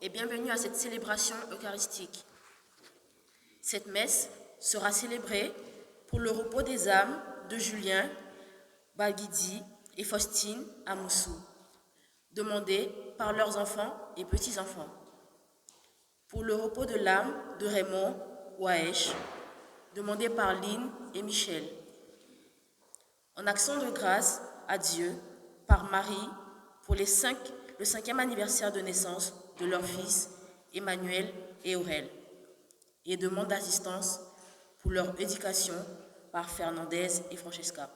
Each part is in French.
et bienvenue à cette célébration eucharistique. Cette messe sera célébrée pour le repos des âmes de Julien Baguidi et Faustine Amoussou, demandés par leurs enfants et petits-enfants. Pour le repos de l'âme de Raymond Waesh, demandé par Lynn et Michel. En action de grâce à Dieu, par Marie, pour le 5e anniversaire de naissance de leurs fils Emmanuel et Aurel, et demande d'assistance pour leur éducation par Fernandez et Francesca.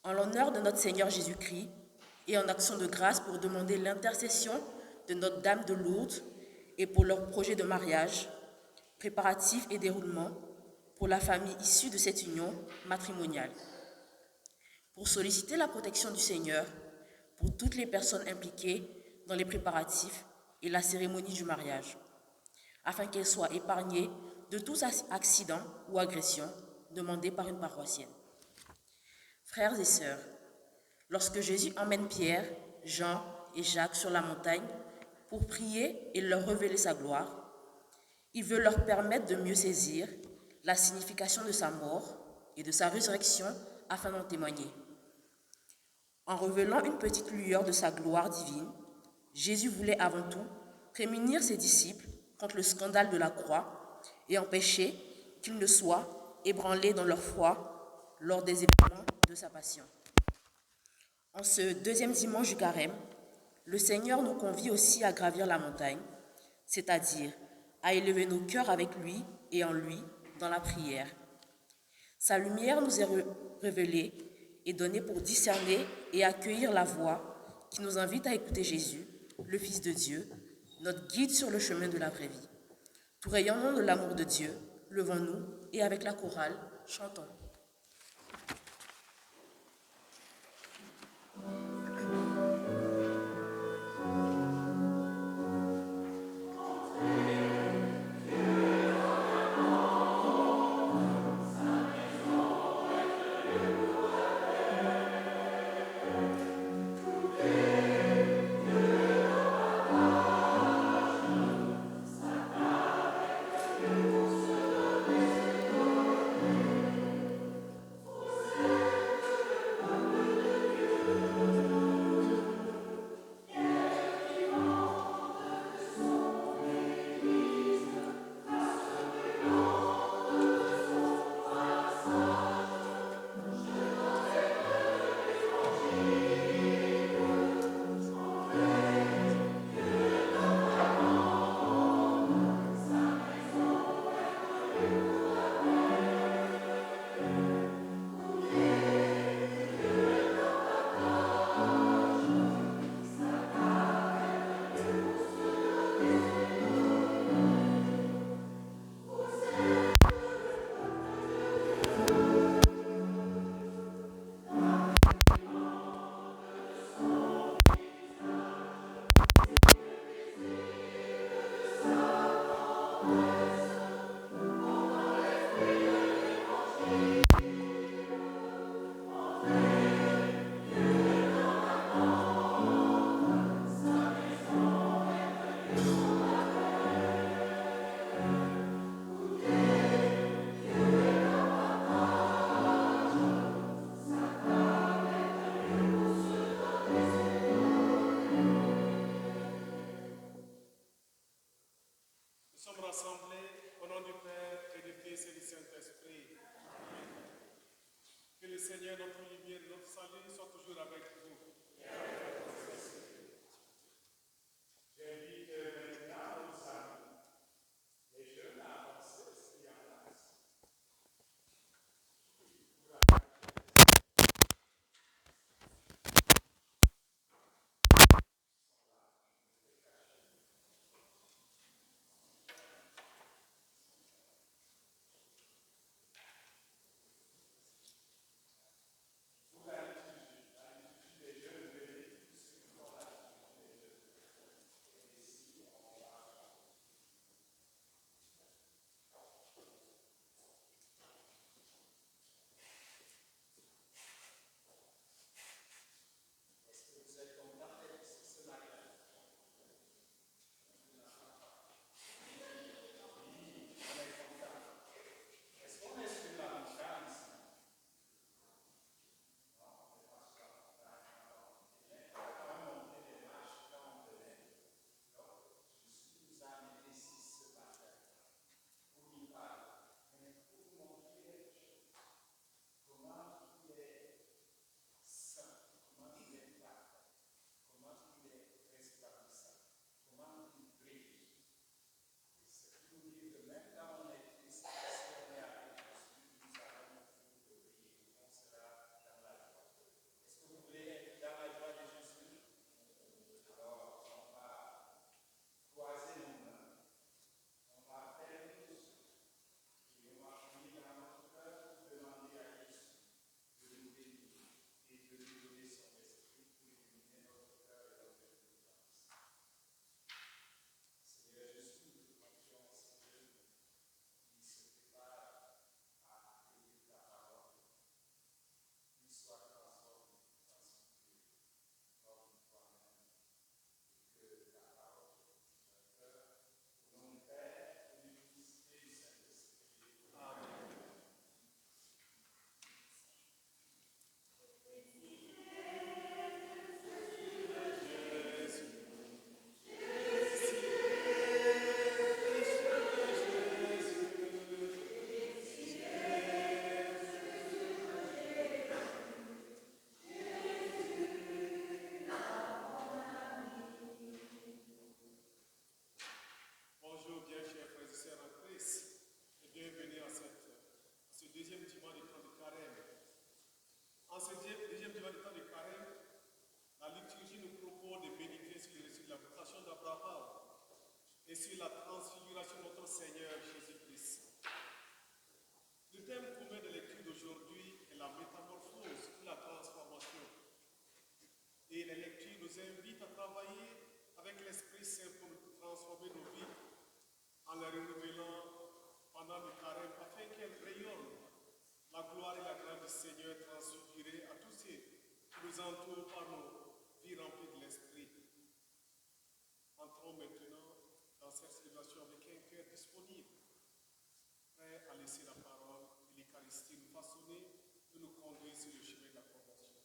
En l'honneur de notre Seigneur Jésus-Christ et en action de grâce pour demander l'intercession de Notre-Dame de Lourdes et pour leur projet de mariage, préparatifs et déroulement pour la famille issue de cette union matrimoniale. Pour solliciter la protection du Seigneur pour toutes les personnes impliquées dans les préparatifs et la cérémonie du mariage, afin qu'elles soient épargnées de tout accident ou agression demandé par une paroissienne. Frères et sœurs, lorsque Jésus emmène Pierre, Jean et Jacques sur la montagne pour prier et leur révéler sa gloire, il veut leur permettre de mieux saisir la signification de sa mort et de sa résurrection afin d'en témoigner. En révélant une petite lueur de sa gloire divine, Jésus voulait avant tout prémunir ses disciples contre le scandale de la croix et empêcher qu'ils ne soient ébranlés dans leur foi lors des événements de sa passion. En ce deuxième dimanche du carême, le Seigneur nous convie aussi à gravir la montagne, c'est-à-dire à élever nos cœurs avec lui et en lui dans la prière. Sa lumière nous est révélée et donnée pour discerner et accueillir la voix qui nous invite à écouter Jésus, le Fils de Dieu, notre guide sur le chemin de la vraie vie. Tout rayonnant de l'amour de Dieu, levons-nous et avec la chorale, chantons. Rassemblés au nom du Père et du Fils et du Saint-Esprit. Que le Seigneur, notre lumière, notre salut, soit toujours avec vous. J'invite maintenant nos amis, les jeunes à avancer et à l'axe. La liturgie des jeunes bénis et sur la transfiguration de notre Seigneur Jésus-Christ. Le thème commun de lecture d'aujourd'hui est la métamorphose ou la transformation. Et les lectures nous invitent à travailler avec l'Esprit Saint pour transformer nos vies en les renouvelant pendant le carême afin qu'elles rayonnent la gloire et la grâce du Seigneur transfigurée à tous ceux qui nous entourent par nos vies remplies de l'Esprit. Entrons maintenant dans cette célébration avec un cœur disponible, prêt à laisser la parole et l'Eucharistie nous façonner et nous conduire sur le chemin de la conversion.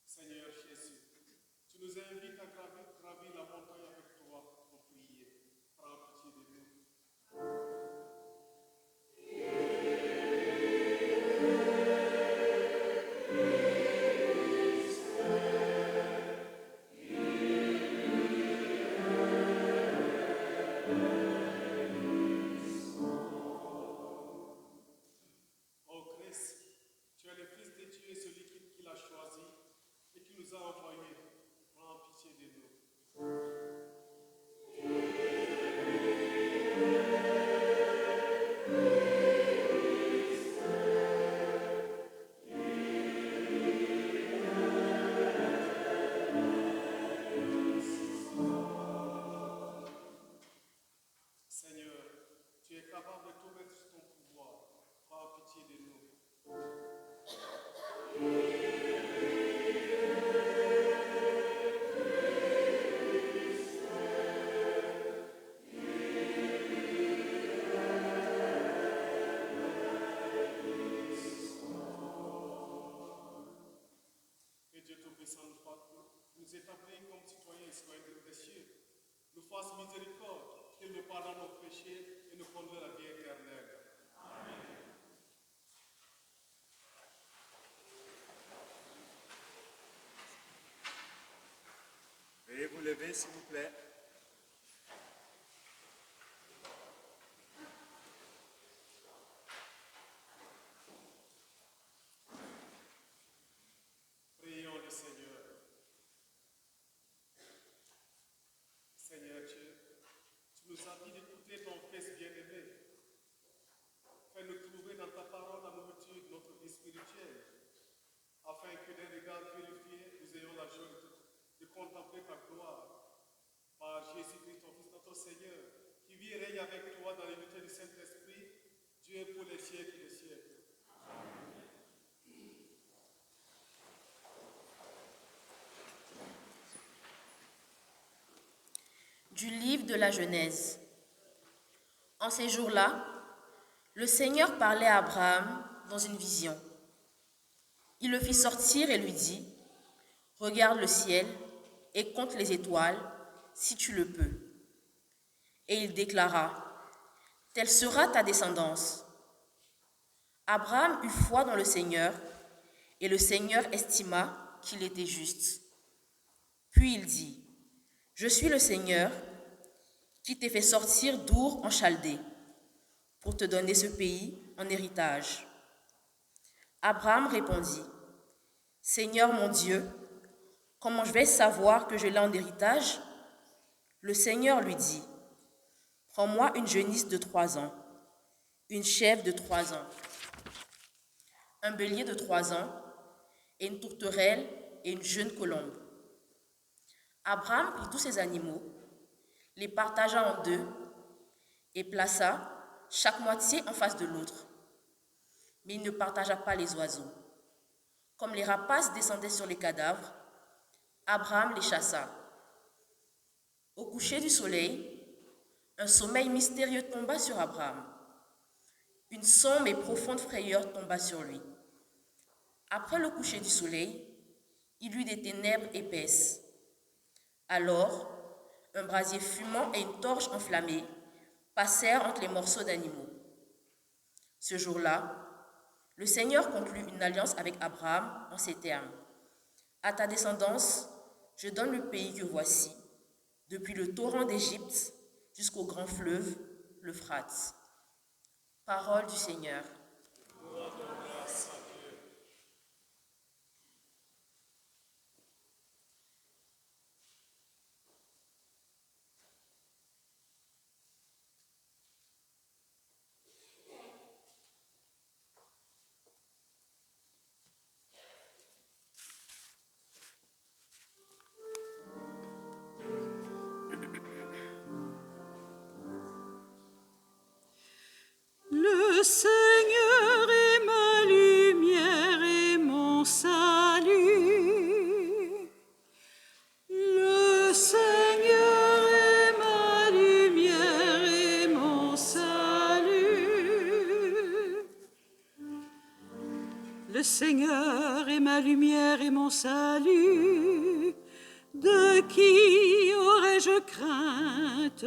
Seigneur Jésus, tu nous invites à gravir la montagne avec toi pour prier. Prends pitié de nous. Ô Christ, tu es le Fils de Dieu et celui qui l'a choisi et qui nous a envoyés. Prends pitié de nous. Seigneur, tu es capable de tout mettre sous ton pouvoir. Prends pitié de nous. Que Dieu Tout-Puissant nous établit comme citoyens et citoyennes des cieux, nous fasse miséricorde, qu'il nous pardonne nos péchés et nous conduise à la vie éternelle. Veuillez vous lever, s'il vous plaît. Prions le Seigneur. Seigneur Dieu, tu nous as dit d'écouter ton Fils bien-aimé. Fais-nous trouver dans ta parole la nourriture de notre vie spirituelle, afin que d'un regard purifié, nous ayons la joie de contempler ta gloire. Par Jésus-Christ, ton Fils, notre Seigneur, qui vit et règne avec toi dans l'unité du Saint-Esprit, Dieu pour les siècles des siècles. Du livre de la Genèse. En ces jours-là, le Seigneur parlait à Abraham dans une vision. Il le fit sortir et lui dit, « Regarde le ciel et compte les étoiles, si tu le peux. » Et il déclara, « Telle sera ta descendance. » Abraham eut foi dans le Seigneur, et le Seigneur estima qu'il était juste. Puis il dit, « Je suis le Seigneur qui t'ai fait sortir d'Our en Chaldée, pour te donner ce pays en héritage. » Abraham répondit, « Seigneur mon Dieu, comment je vais savoir que je l'ai en héritage ?» Le Seigneur lui dit, « Prends-moi une genisse de 3 ans, une chèvre de 3 ans, un bélier de 3 ans, et une tourterelle et une jeune colombe. » Abraham prit tous ces animaux, les partagea en 2 et plaça chaque moitié en face de l'autre. Mais il ne partagea pas les oiseaux. Comme les rapaces descendaient sur les cadavres, Abraham les chassa. Au coucher du soleil, un sommeil mystérieux tomba sur Abraham. Une sombre et profonde frayeur tomba sur lui. Après le coucher du soleil, il y eut des ténèbres épaisses. Alors, un brasier fumant et une torche enflammée passèrent entre les morceaux d'animaux. Ce jour-là, le Seigneur conclut une alliance avec Abraham en ces termes. À ta descendance, je donne le pays que voici, depuis le torrent d'Égypte jusqu'au grand fleuve, l'Euphrate. Parole du Seigneur. Le Seigneur est ma lumière et mon salut. Le Seigneur est ma lumière et mon salut. Le Seigneur est ma lumière et mon salut. De qui aurais-je crainte?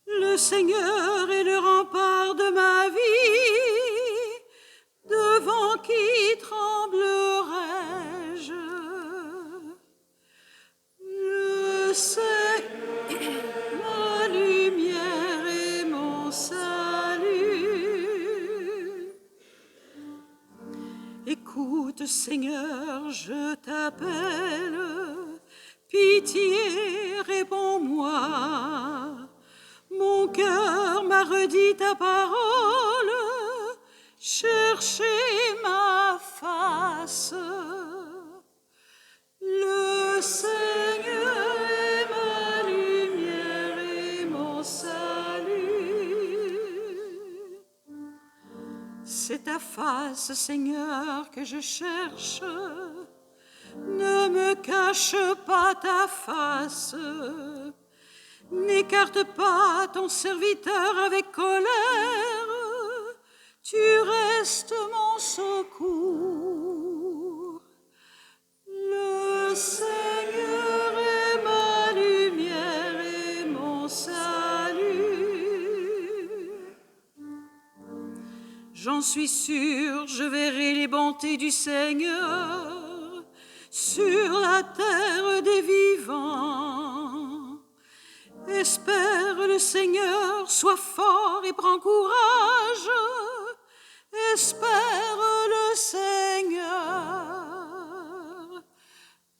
Le Seigneur est le rempart de ma vie, devant qui tremblerais-je? Le Seigneur est ma lumière et mon salut. Écoute, Seigneur, je t'appelle, pitié, réponds-moi. Mon cœur m'a redit ta parole, cherchez ma face. Le Seigneur est ma lumière et mon salut. C'est ta face, Seigneur, que je cherche. Ne me cache pas ta face. N'écarte pas ton serviteur avec colère, tu restes mon secours. Le Seigneur est ma lumière et mon salut. J'en suis sûre, je verrai les bontés du Seigneur sur la terre des vivants. Espère le Seigneur, sois fort et prends courage. Espère le Seigneur.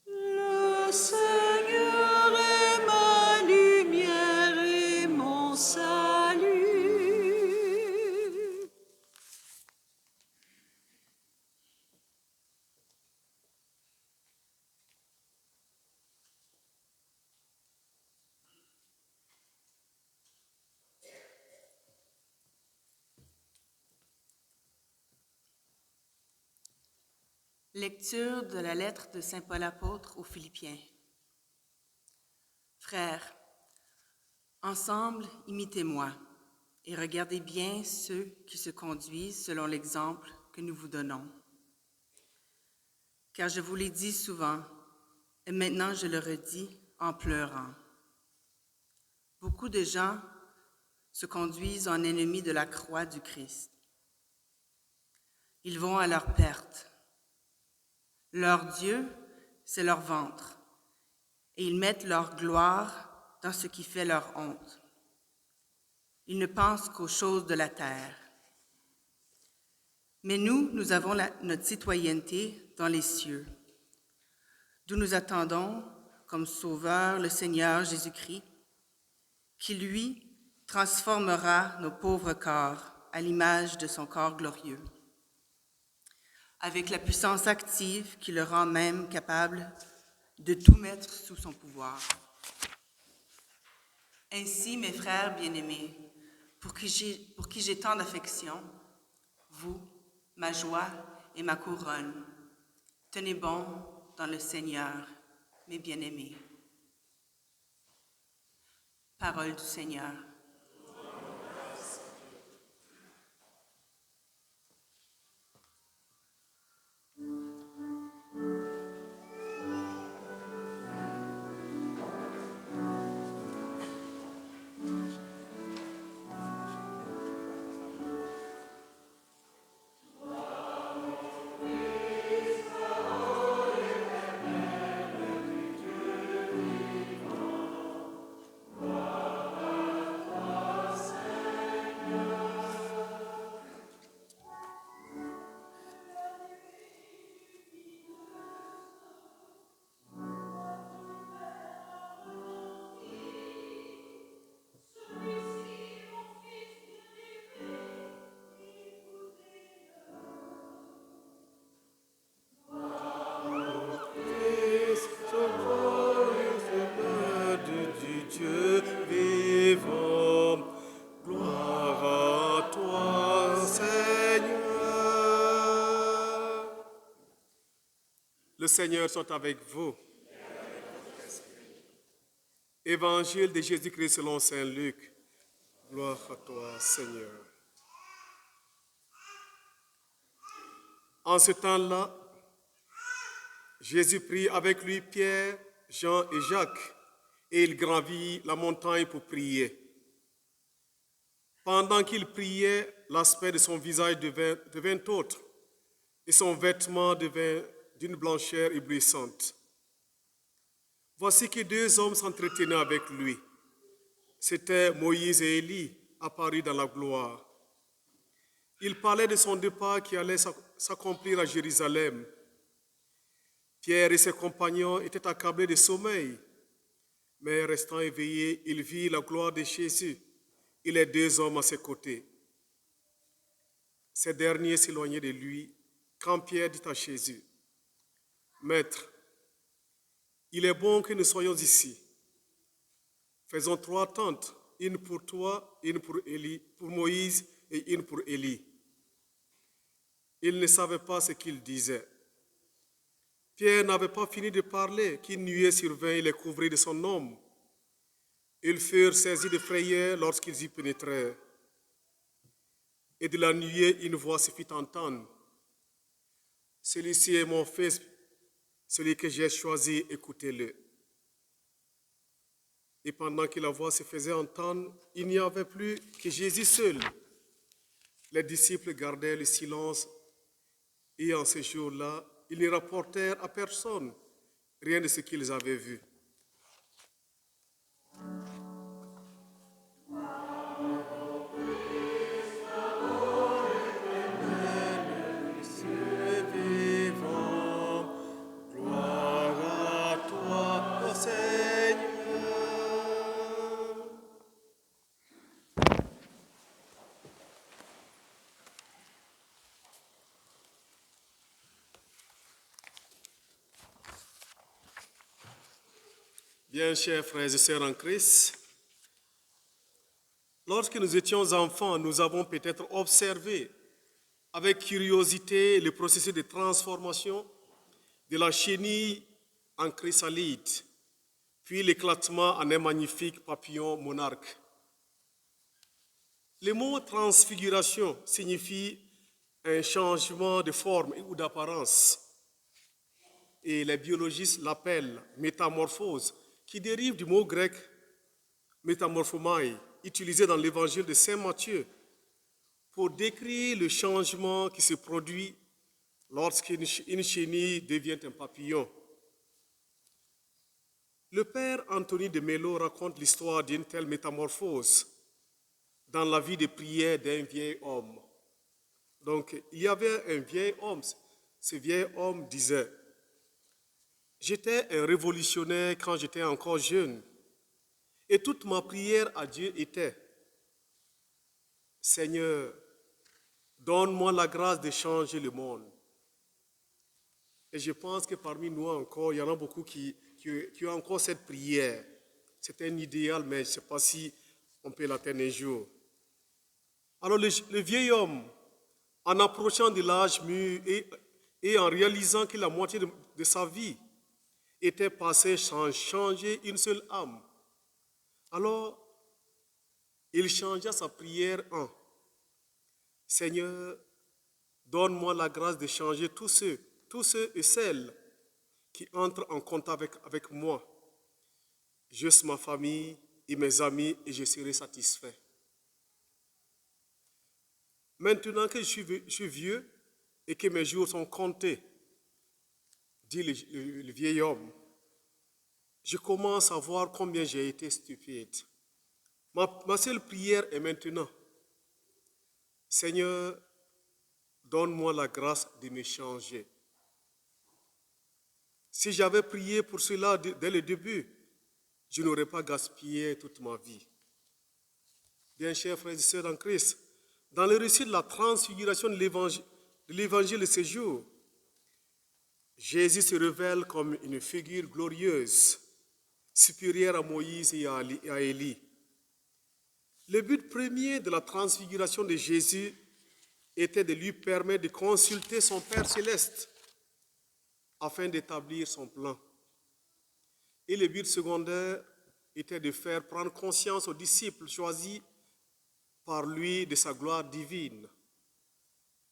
Le Seigneur est ma lumière et mon salut. Lecture de la lettre de Saint Paul apôtre aux Philippiens. Frères, ensemble, imitez-moi et regardez bien ceux qui se conduisent selon l'exemple que nous vous donnons. Car je vous l'ai dit souvent, et maintenant je le redis en pleurant. Beaucoup de gens se conduisent en ennemis de la croix du Christ. Ils vont à leur perte. Leur Dieu, c'est leur ventre, et ils mettent leur gloire dans ce qui fait leur honte. Ils ne pensent qu'aux choses de la terre. Mais nous avons notre citoyenneté dans les cieux, d'où nous attendons comme Sauveur le Seigneur Jésus-Christ, qui, lui, transformera nos pauvres corps à l'image de son corps glorieux, avec la puissance active qui le rend même capable de tout mettre sous son pouvoir. Ainsi, mes frères bien-aimés, pour qui j'ai tant d'affection, vous, ma joie et ma couronne, tenez bon dans le Seigneur, mes bien-aimés. Parole du Seigneur. Le Seigneur soit avec vous. Évangile de Jésus-Christ selon saint Luc. Gloire à toi, Seigneur. En ce temps-là, Jésus prit avec lui Pierre, Jean et Jacques, et il gravit la montagne pour prier. Pendant qu'il priait, l'aspect de son visage devint autre, et son vêtement devint d'une blancheur éblouissante. Voici que deux hommes s'entretenaient avec lui. C'étaient Moïse et Élie, apparus dans la gloire. Ils parlaient de son départ qui allait s'accomplir à Jérusalem. Pierre et ses compagnons étaient accablés de sommeil, mais restant éveillés, ils virent la gloire de Jésus et les deux hommes à ses côtés. Ces derniers s'éloignaient de lui quand Pierre dit à Jésus, « Maître, il est bon que nous soyons ici. Faisons 3 tentes, une pour toi, une pour Moïse et une pour Élie. » Ils ne savaient pas ce qu'il disait. Pierre n'avait pas fini de parler qu'une nuée survint et les couvrit de son ombre. Ils furent saisis de frayeur lorsqu'ils y pénétrèrent. Et de la nuée, une voix se fit entendre. « Celui-ci est mon fils, celui que j'ai choisi, écoutez-le. » Et pendant que la voix se faisait entendre, il n'y avait plus que Jésus seul. Les disciples gardèrent le silence et en ce jour-là, ils ne rapportèrent à personne rien de ce qu'ils avaient vu. Bien, chers frères et sœurs en Christ, lorsque nous étions enfants, nous avons peut-être observé avec curiosité le processus de transformation de la chenille en chrysalide, puis l'éclatement en un magnifique papillon monarque. Le mot transfiguration signifie un changement de forme ou d'apparence, et les biologistes l'appellent métamorphose, qui dérive du mot grec métamorphomai, utilisé dans l'évangile de Saint Matthieu, pour décrire le changement qui se produit lorsqu'une chenille devient un papillon. Le père Anthony de Mello raconte l'histoire d'une telle métamorphose dans la vie de prière d'un vieil homme. Donc, il y avait un vieil homme. Ce vieil homme disait, « J'étais un révolutionnaire quand j'étais encore jeune, et toute ma prière à Dieu était, « Seigneur, donne-moi la grâce de changer le monde. » Et je pense que parmi nous encore, il y en a beaucoup qui ont encore cette prière. C'est un idéal, mais je ne sais pas si on peut l'atteindre un jour. Alors le vieil homme, en approchant de l'âge mûr et en réalisant que la moitié de sa vie était passée sans changer une seule âme, alors il changea sa prière en « Seigneur, donne-moi la grâce de changer tous ceux et celles qui entrent en contact avec moi, juste ma famille et mes amis, et je serai satisfait. Maintenant que je suis vieux et que mes jours sont comptés, dit le vieil homme, je commence à voir combien j'ai été stupide. Ma seule prière est maintenant, Seigneur, donne-moi la grâce de me changer. Si j'avais prié pour cela dès le début, je n'aurais pas gaspillé toute ma vie. Bien, chers frères et sœurs en Christ, dans le récit de la transfiguration de l'évangile de ce jour, Jésus se révèle comme une figure glorieuse, supérieure à Moïse et à Élie. Le but premier de la transfiguration de Jésus était de lui permettre de consulter son Père céleste. afin d'établir son plan. Et le but secondaire était de faire prendre conscience aux disciples choisis par lui de sa gloire divine,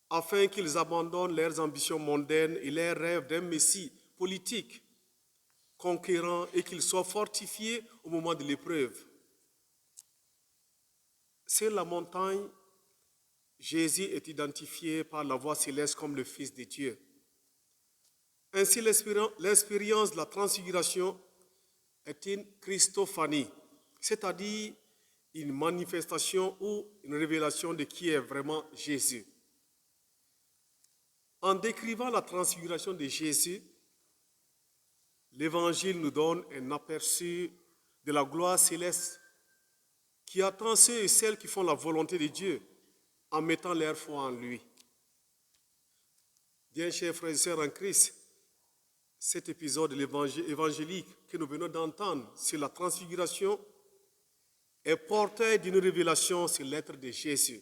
afin qu'ils abandonnent leurs ambitions mondaines et leurs rêves d'un Messie politique, conquérant, et qu'ils soient fortifiés au moment de l'épreuve. Sur la montagne, Jésus est identifié par la voix céleste comme le Fils de Dieu. Ainsi, l'expérience de la transfiguration est une Christophanie, c'est-à-dire une manifestation ou une révélation de qui est vraiment Jésus. En décrivant la transfiguration de Jésus, l'Évangile nous donne un aperçu de la gloire céleste qui attend ceux et celles qui font la volonté de Dieu en mettant leur foi en lui. Bien chers frères et sœurs en Christ, cet épisode évangélique que nous venons d'entendre sur la transfiguration est porteur d'une révélation sur l'être de Jésus,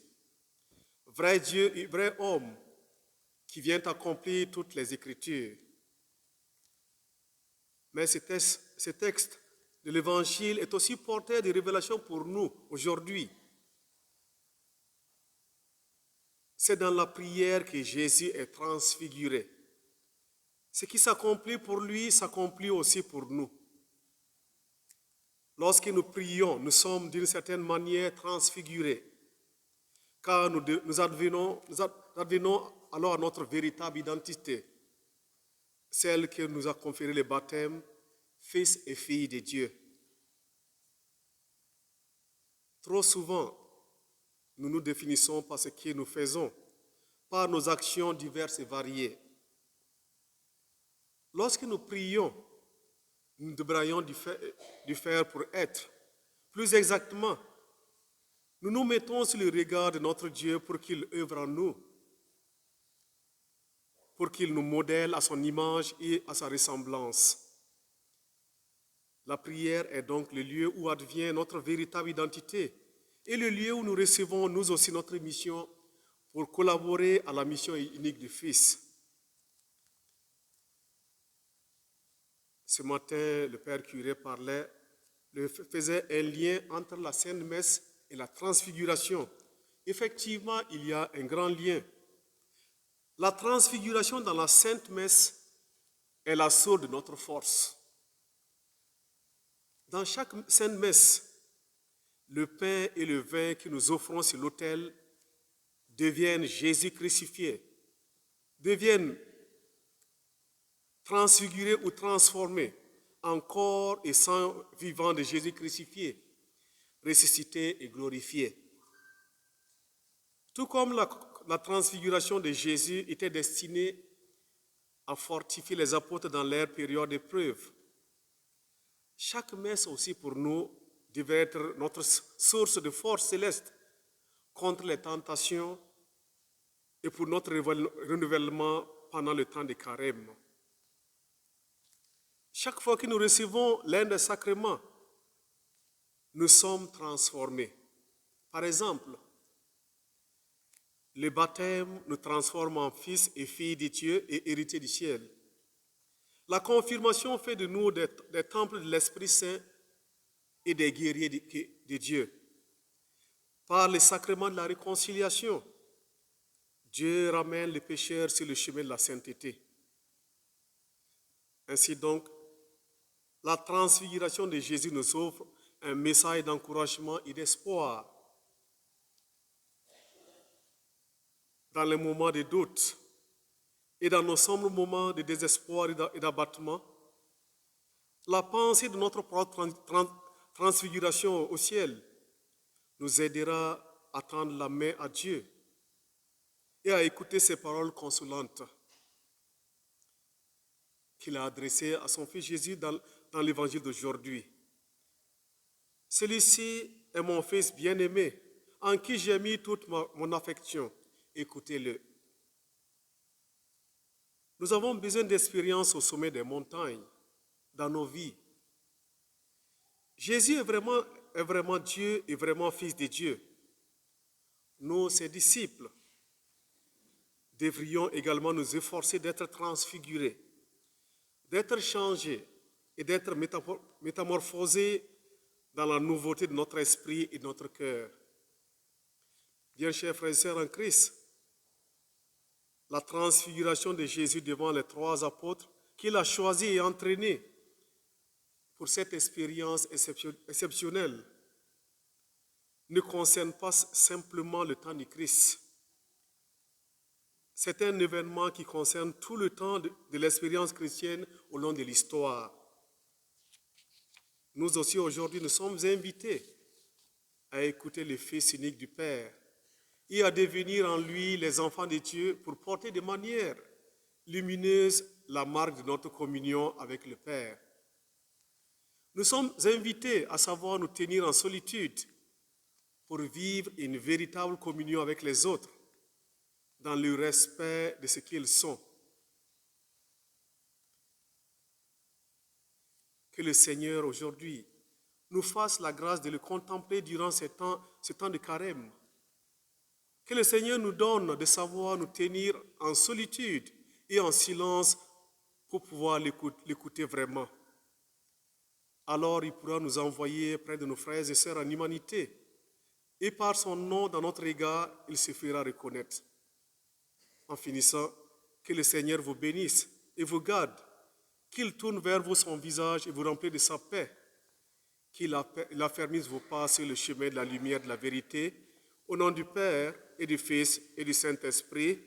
vrai Dieu et vrai homme qui vient accomplir toutes les Écritures. Mais ce texte de l'Évangile est aussi porteur de révélations pour nous aujourd'hui. C'est dans la prière que Jésus est transfiguré. Ce qui s'accomplit pour lui s'accomplit aussi pour nous. Lorsque nous prions, nous sommes d'une certaine manière transfigurés, car nous advenons alors à notre véritable identité, celle que nous a conféré le baptême, fils et filles de Dieu. Trop souvent, nous nous définissons par ce que nous faisons, par nos actions diverses et variées. Lorsque nous prions, nous devrions du faire pour être. Plus exactement, nous nous mettons sur le regard de notre Dieu pour qu'il œuvre en nous, pour qu'il nous modèle à son image et à sa ressemblance. La prière est donc le lieu où advient notre véritable identité et le lieu où nous recevons nous aussi notre mission pour collaborer à la mission unique du Fils. Ce matin, le Père curé faisait un lien entre la Sainte Messe et la transfiguration. Effectivement, il y a un grand lien. La transfiguration dans la Sainte Messe est la source de notre force. Dans chaque Sainte Messe, le pain et le vin que nous offrons sur l'autel deviennent Jésus crucifié, deviennent transfigurés ou transformés en corps et sang vivant de Jésus crucifié, ressuscité et glorifié. Tout comme la transfiguration de Jésus était destinée à fortifier les apôtres dans leur période d'épreuve, chaque messe aussi pour nous devait être notre source de force céleste contre les tentations et pour notre renouvellement pendant le temps de carême. Chaque fois que nous recevons l'un des sacrements, nous sommes transformés. Par exemple, le baptême nous transforme en fils et filles de Dieu et héritiers du ciel. La confirmation fait de nous des temples de l'Esprit Saint et des guerriers de Dieu. Par le sacrement de la réconciliation, Dieu ramène les pécheurs sur le chemin de la sainteté. Ainsi donc, la transfiguration de Jésus nous offre un message d'encouragement et d'espoir. Dans les moments de doute et dans nos sombres moments de désespoir et d'abattement, la pensée de notre propre transfiguration au ciel nous aidera à tendre la main à Dieu et à écouter ses paroles consolantes qu'il a adressées à son Fils Jésus dans l'évangile d'aujourd'hui. Celui-ci est mon Fils bien-aimé, en qui j'ai mis toute mon affection. Écoutez-le. Nous avons besoin d'expériences au sommet des montagnes, dans nos vies. Jésus est vraiment Dieu et vraiment Fils de Dieu. Nous, ses disciples, devrions également nous efforcer d'être transfigurés d'être changés et d'être métamorphosés dans la nouveauté de notre esprit et de notre cœur. Bien chers frères et sœurs en Christ, la transfiguration de Jésus devant les 3 apôtres qu'il a choisis et entraînés pour cette expérience exceptionnelle ne concerne pas simplement le temps du Christ. C'est un événement qui concerne tout le temps de l'expérience chrétienne au long de l'histoire. Nous aussi aujourd'hui, nous sommes invités à écouter le Fils unique du Père et à devenir en lui les enfants de Dieu pour porter de manière lumineuse la marque de notre communion avec le Père. Nous sommes invités à savoir nous tenir en solitude pour vivre une véritable communion avec les autres dans le respect de ce qu'ils sont. Que le Seigneur aujourd'hui nous fasse la grâce de le contempler durant ce temps de carême. Que le Seigneur nous donne de savoir nous tenir en solitude et en silence pour pouvoir l'écouter vraiment. Alors il pourra nous envoyer près de nos frères et sœurs en humanité, et par son nom dans notre égard, il se fera reconnaître. En finissant, que le Seigneur vous bénisse et vous garde, qu'il tourne vers vous son visage et vous remplisse de sa paix, qu'il affermisse vos pas sur le chemin de la lumière de la vérité, au nom du Père et du Fils et du Saint-Esprit.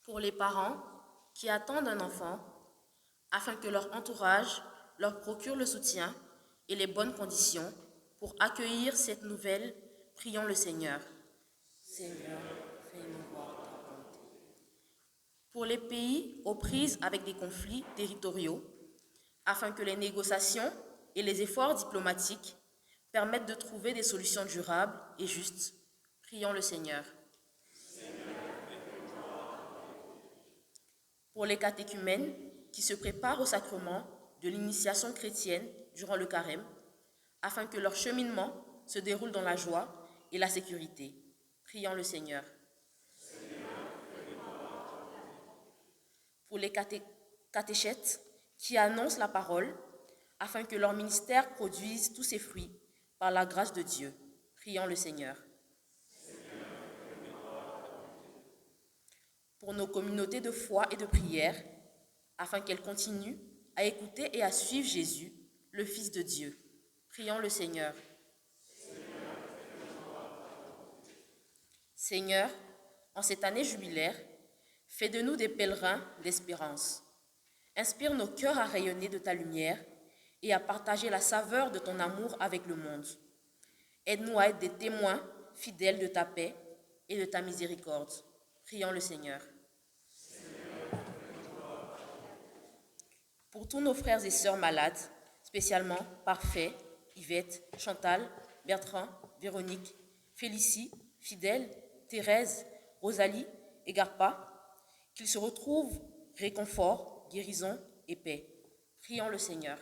Pour les parents qui attendent un enfant, afin que leur entourage leur procure le soutien et les bonnes conditions pour accueillir cette nouvelle, prions le Seigneur. Seigneur, fais-nous voir ta bonté. Pour les pays aux prises avec des conflits territoriaux, afin que les négociations et les efforts diplomatiques permettent de trouver des solutions durables et justes, prions le Seigneur. Pour les catéchumènes qui se préparent au sacrement de l'initiation chrétienne durant le carême, afin que leur cheminement se déroule dans la joie et la sécurité. Prions le Seigneur. Pour les catéchètes qui annoncent la parole, afin que leur ministère produise tous ses fruits par la grâce de Dieu. Prions le Seigneur. Pour nos communautés de foi et de prière, afin qu'elle continue à écouter et à suivre Jésus, le Fils de Dieu. Prions le Seigneur. Seigneur, en cette année jubilaire, fais de nous des pèlerins d'espérance. Inspire nos cœurs à rayonner de ta lumière et à partager la saveur de ton amour avec le monde. Aide-nous à être des témoins fidèles de ta paix et de ta miséricorde. Prions le Seigneur. Pour tous nos frères et sœurs malades, spécialement Parfait, Yvette, Chantal, Bertrand, Véronique, Félicie, Fidèle, Thérèse, Rosalie et Garpa, qu'ils se retrouvent réconfort, guérison et paix. Prions le Seigneur.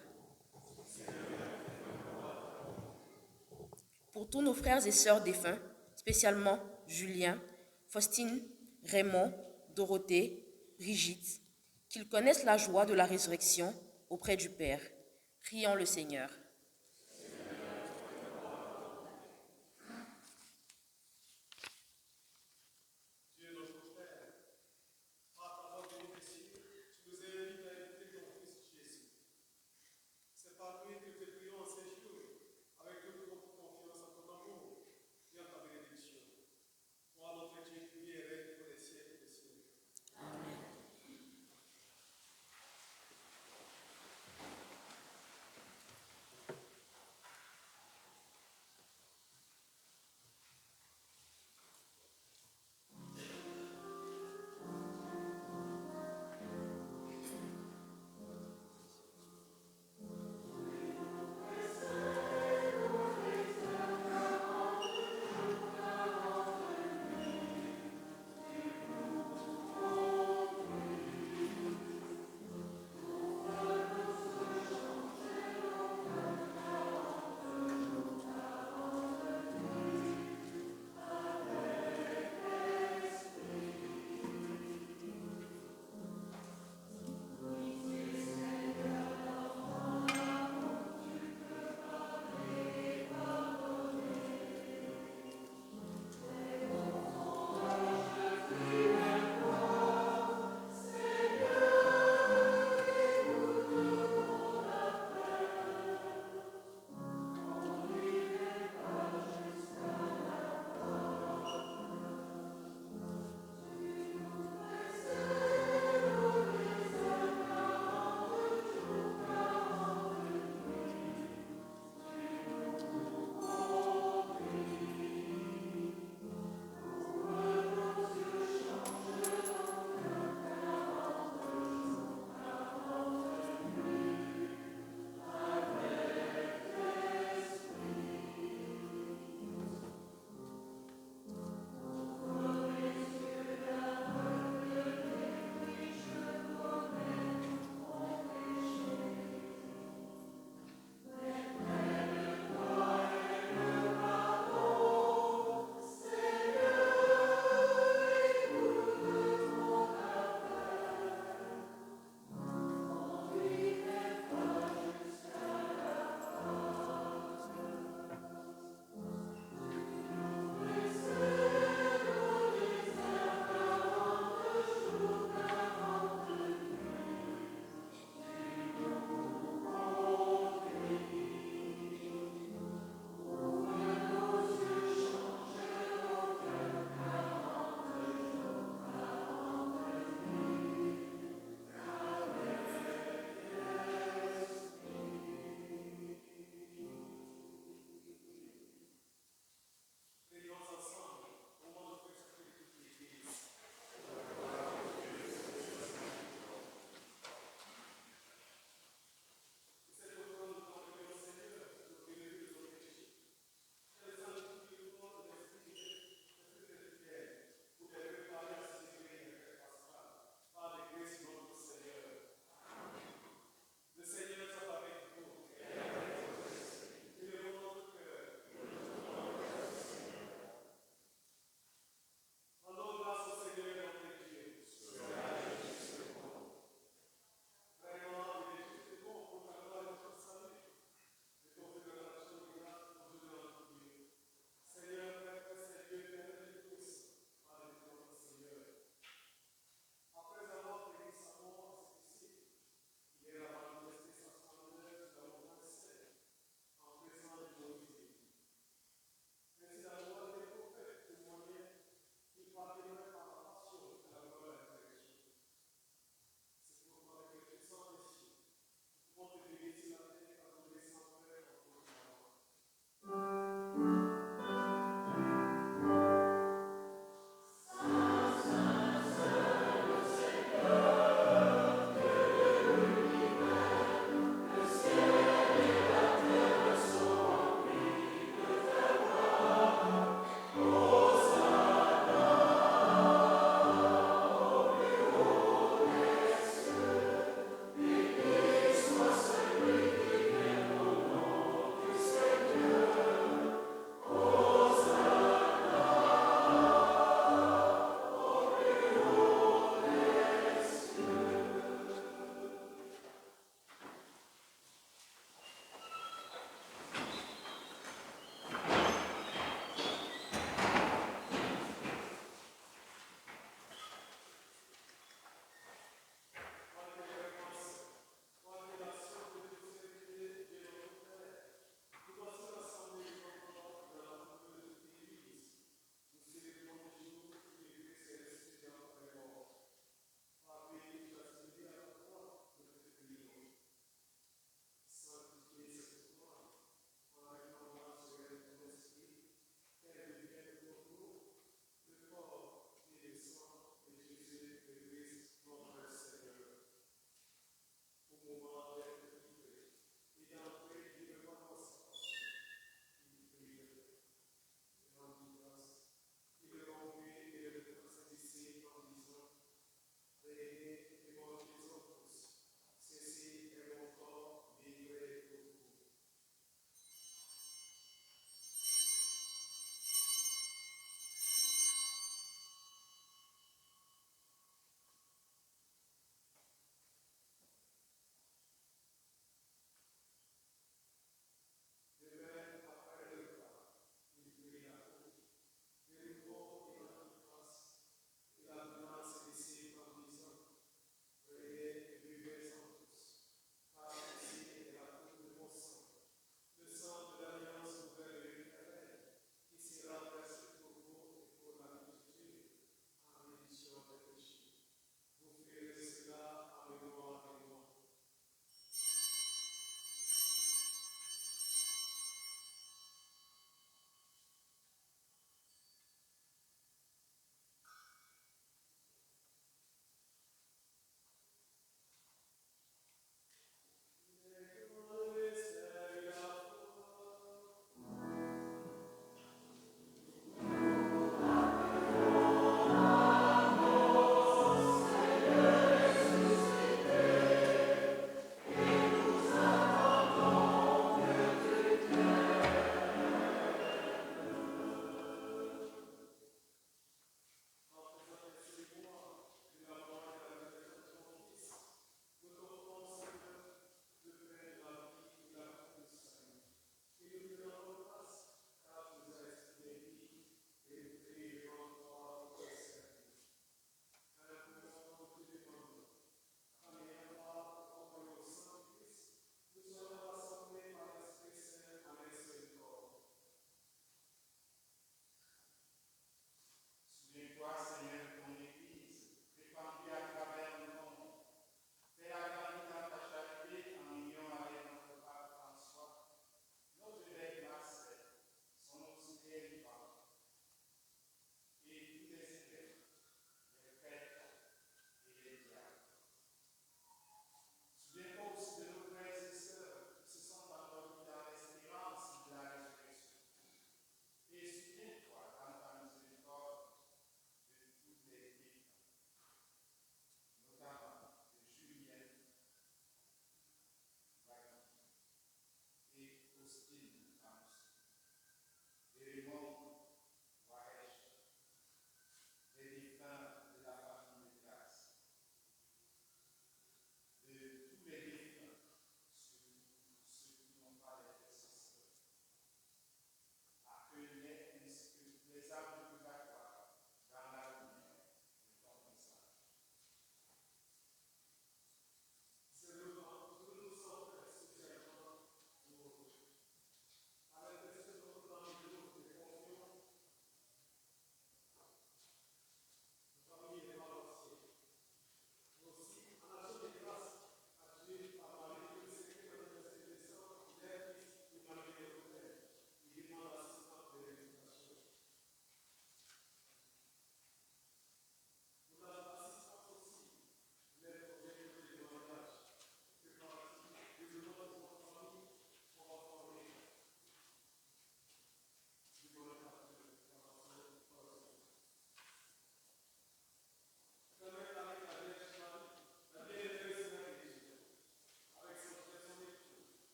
Pour tous nos frères et sœurs défunts, spécialement Julien, Faustine, Raymond, Dorothée, Brigitte, qu'ils connaissent la joie de la résurrection auprès du Père. Prions le Seigneur.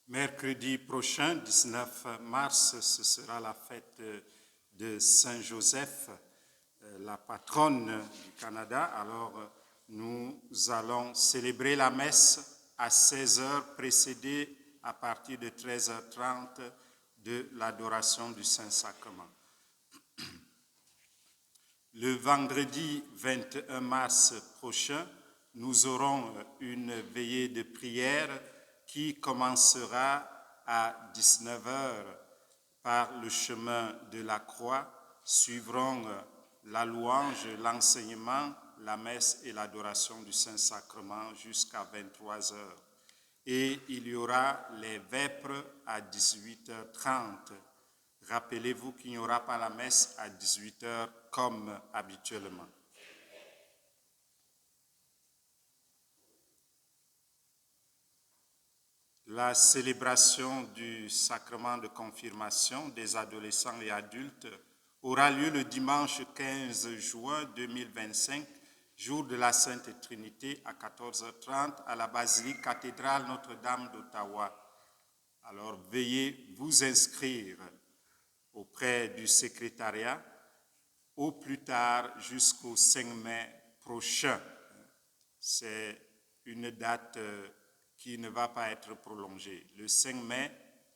Mercredi prochain, 19 mars, ce sera la fête de Saint-Joseph, la patronne du Canada. Alors, nous allons célébrer la messe à 16h, précédée à partir de 13h30 de l'adoration du Saint-Sacrement. Le vendredi 21 mars prochain, nous aurons une veillée de prière qui commencera à 19h par le chemin de la croix. Suivront la louange, l'enseignement, la messe et l'adoration du Saint-Sacrement jusqu'à 23h. Et il y aura les vêpres à 18h30. Rappelez-vous qu'il n'y aura pas la messe à 18h comme habituellement. La célébration du sacrement de confirmation des adolescents et adultes aura lieu le dimanche 15 juin 2025, jour de la Sainte Trinité, à 14h30 à la basilique cathédrale Notre-Dame d'Ottawa. Alors veuillez vous inscrire auprès du secrétariat au plus tard jusqu'au 5 mai prochain. C'est une date qui ne va pas être prolongée. Le 5 mai,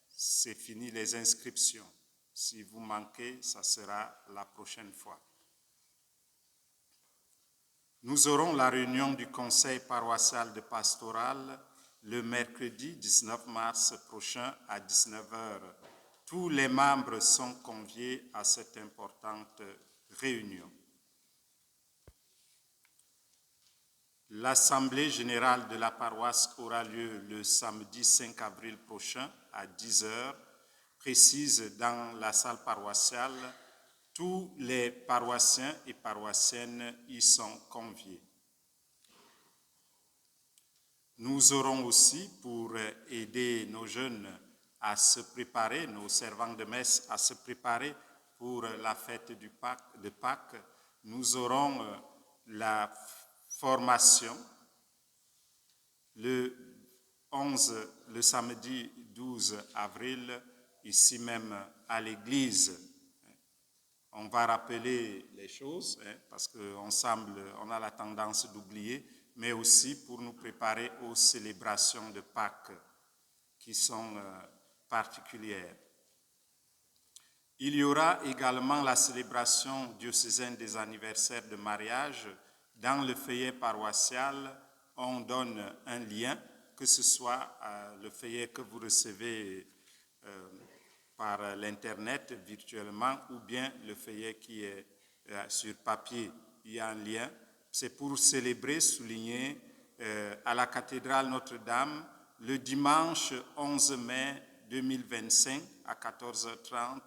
c'est fini les inscriptions. Si vous manquez, ça sera la prochaine fois. Nous aurons la réunion du conseil paroissial de pastoral le mercredi 19 mars prochain à 19h. Tous les membres sont conviés à cette importante réunion. L'Assemblée générale de la paroisse aura lieu le samedi 5 avril prochain à 10h, précise dans la salle paroissiale. Tous les paroissiens et paroissiennes y sont conviés. Nous aurons aussi, pour aider nos jeunes à se préparer, nos servants de messe à se préparer pour la fête de Pâques, nous aurons la formation le samedi 12 avril, ici même à l'église. On va rappeler les choses, parce qu'ensemble, on a la tendance d'oublier, mais aussi pour nous préparer aux célébrations de Pâques qui sont particulières. Il y aura également la célébration diocésaine des anniversaires de mariage. Dans le feuillet paroissial, on donne un lien, que ce soit le feuillet que vous recevez par l'Internet virtuellement ou bien le feuillet qui est sur papier. Il y a un lien. C'est pour célébrer, souligner à la cathédrale Notre-Dame le dimanche 11 mai 2025 à 14h30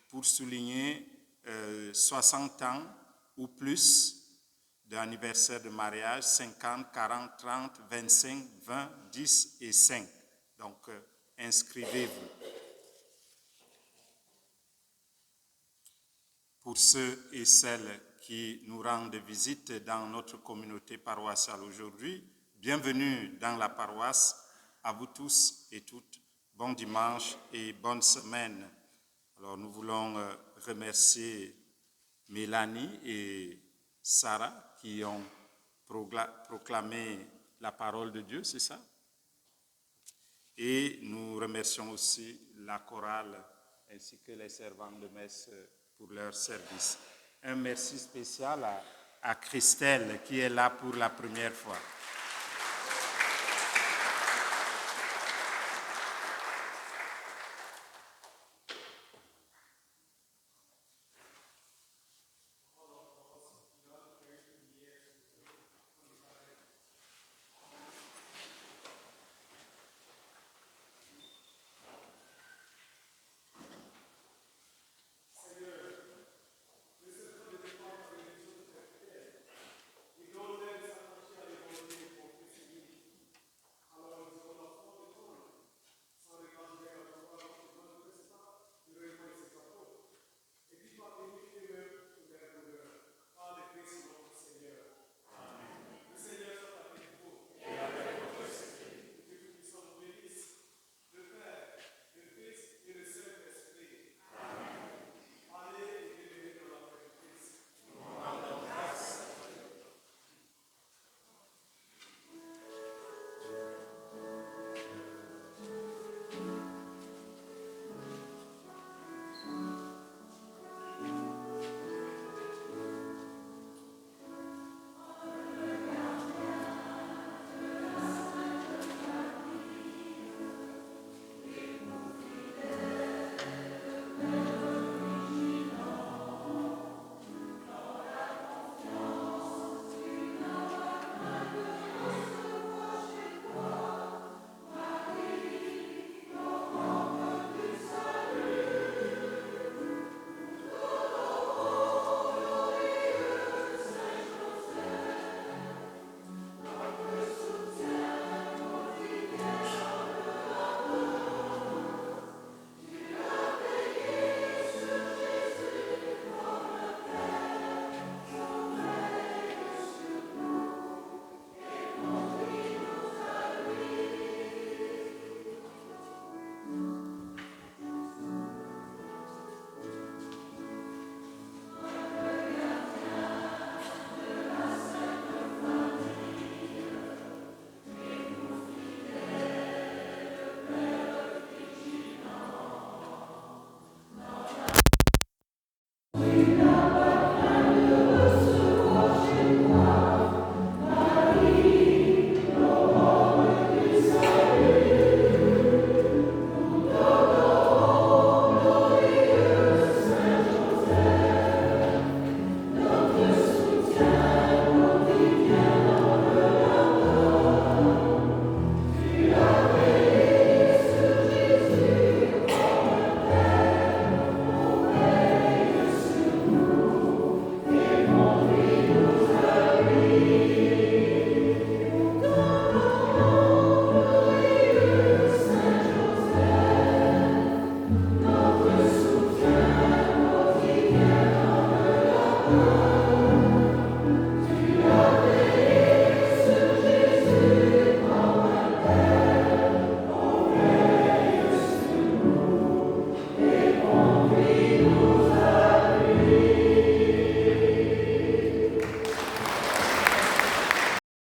pour souligner 60 ans ou plus d'anniversaire de mariage, 50, 40, 30, 25, 20, 10 et 5. Donc, inscrivez-vous. Pour ceux et celles qui nous rendent visite dans notre communauté paroissiale aujourd'hui, bienvenue dans la paroisse. À vous tous et toutes, bon dimanche et bonne semaine. Alors, nous voulons remercier Mélanie et Sarah qui ont proclamé la parole de Dieu, c'est ça? Et nous remercions aussi la chorale ainsi que les servants de messe pour leur service. Un merci spécial à Christelle qui est là pour la première fois.